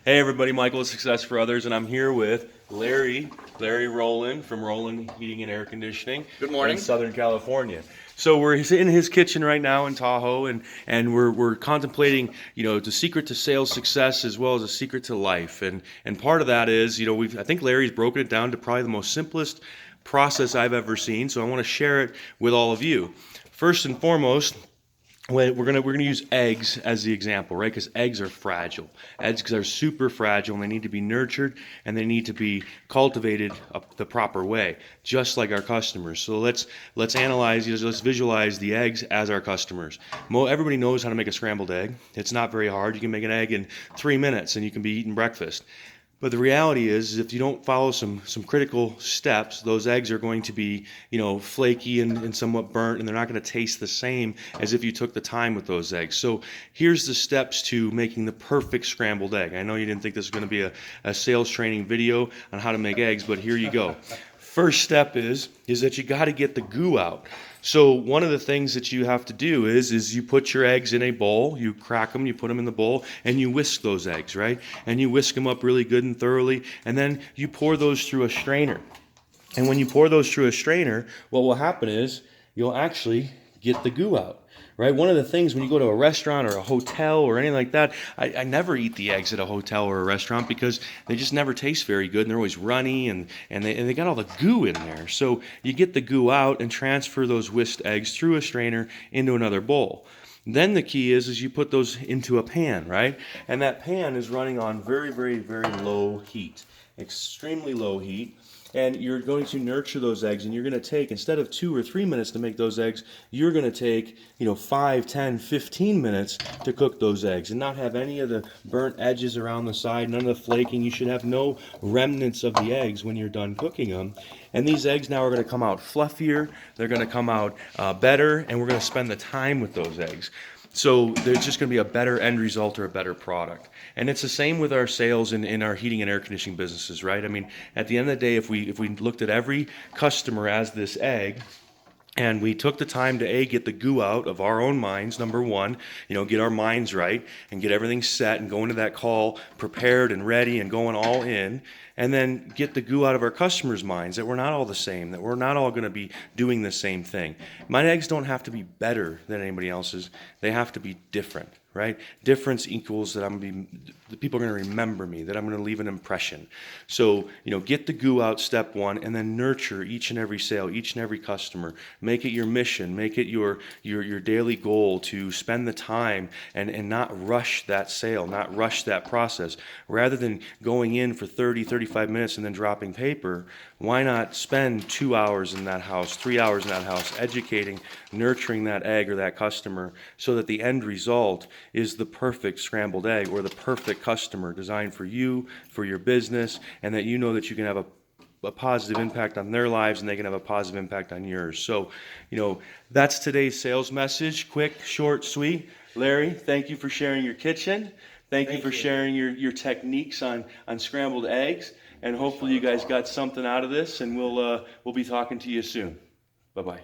Hey everybody, Michael with Success for Others, and I'm here with Larry Rowland from Rowland Heating and Air Conditioning Good in morning. Southern California. So we're in his kitchen right now in Tahoe, and we're contemplating, the secret to sales success as well as a secret to life. And part of that is, I think Larry's broken it down to probably the most simplest process I've ever seen. So I want to share it with all of you. First and foremost, we're gonna use eggs as the example, right? Because eggs are fragile. Eggs are super fragile, and they need to be nurtured and they need to be cultivated the proper way, just like our customers. So let's analyze. Let's visualize the eggs as our customers. Everybody knows how to make a scrambled egg. It's not very hard. You can make an egg in 3 minutes, and you can be eating breakfast. But the reality is if you don't follow some critical steps, those eggs are going to be, flaky and somewhat burnt, and they're not going to taste the same as if you took the time with those eggs. So here's the steps to making the perfect scrambled egg. I know you didn't think this was going to be a sales training video on how to make eggs, but here you go. First step is that you got to get the goo out. So one of the things that you have to do is you put your eggs in a bowl, you crack them, you put them in the bowl, and you whisk those eggs, right? And you whisk them up really good and thoroughly, and then you pour those through a strainer. And when you pour those through a strainer, what will happen is you'll actually get the goo out. Right? One of the things when you go to a restaurant or a hotel or anything like that, I never eat the eggs at a hotel or a restaurant because they just never taste very good, and they're always runny, and they got all the goo in there. So you get the goo out and transfer those whisked eggs through a strainer into another bowl. Then the key is you put those into a pan, right? And that pan is running on very, very, very low heat, extremely low heat. And you're going to nurture those eggs, and you're going to take, instead of 2 or 3 minutes to make those eggs, you're going to take 5, 10, 15 minutes to cook those eggs and not have any of the burnt edges around the side, none of the flaking. You should have no remnants of the eggs when you're done cooking them. And these eggs now are going to come out fluffier, they're going to come out better, and we're going to spend the time with those eggs. So there's just going to be a better end result or a better product. And it's the same with our sales in our heating and air conditioning businesses, right? I mean, at the end of the day, if we looked at every customer as this egg, and we took the time to get the goo out of our own minds, number one, get our minds right and get everything set and go into that call prepared and ready and going all in, and then get the goo out of our customers' minds that we're not all the same, that we're not all going to be doing the same thing. My eggs don't have to be better than anybody else's. They have to be different, right? Difference equals that the people are going to remember me, that I'm going to leave an impression. So, get the goo out, step one, and then nurture each and every sale, each and every customer. Make it your mission, make it your daily goal to spend the time and not rush that sale, not rush that process. Rather than going in for 30, 35 minutes and then dropping paper, why not spend 2 hours in that house, 3 hours in that house, educating, nurturing that egg or that customer so that the end result is the perfect scrambled egg or the perfect customer designed for you, for your business, and that you know that you can have a positive impact on their lives and they can have a positive impact on yours. So, that's today's sales message. Quick, short, sweet. Larry, thank you for sharing your kitchen. Thank you for sharing your techniques on scrambled eggs. And hopefully you guys got something out of this, and we'll be talking to you soon. Bye-bye.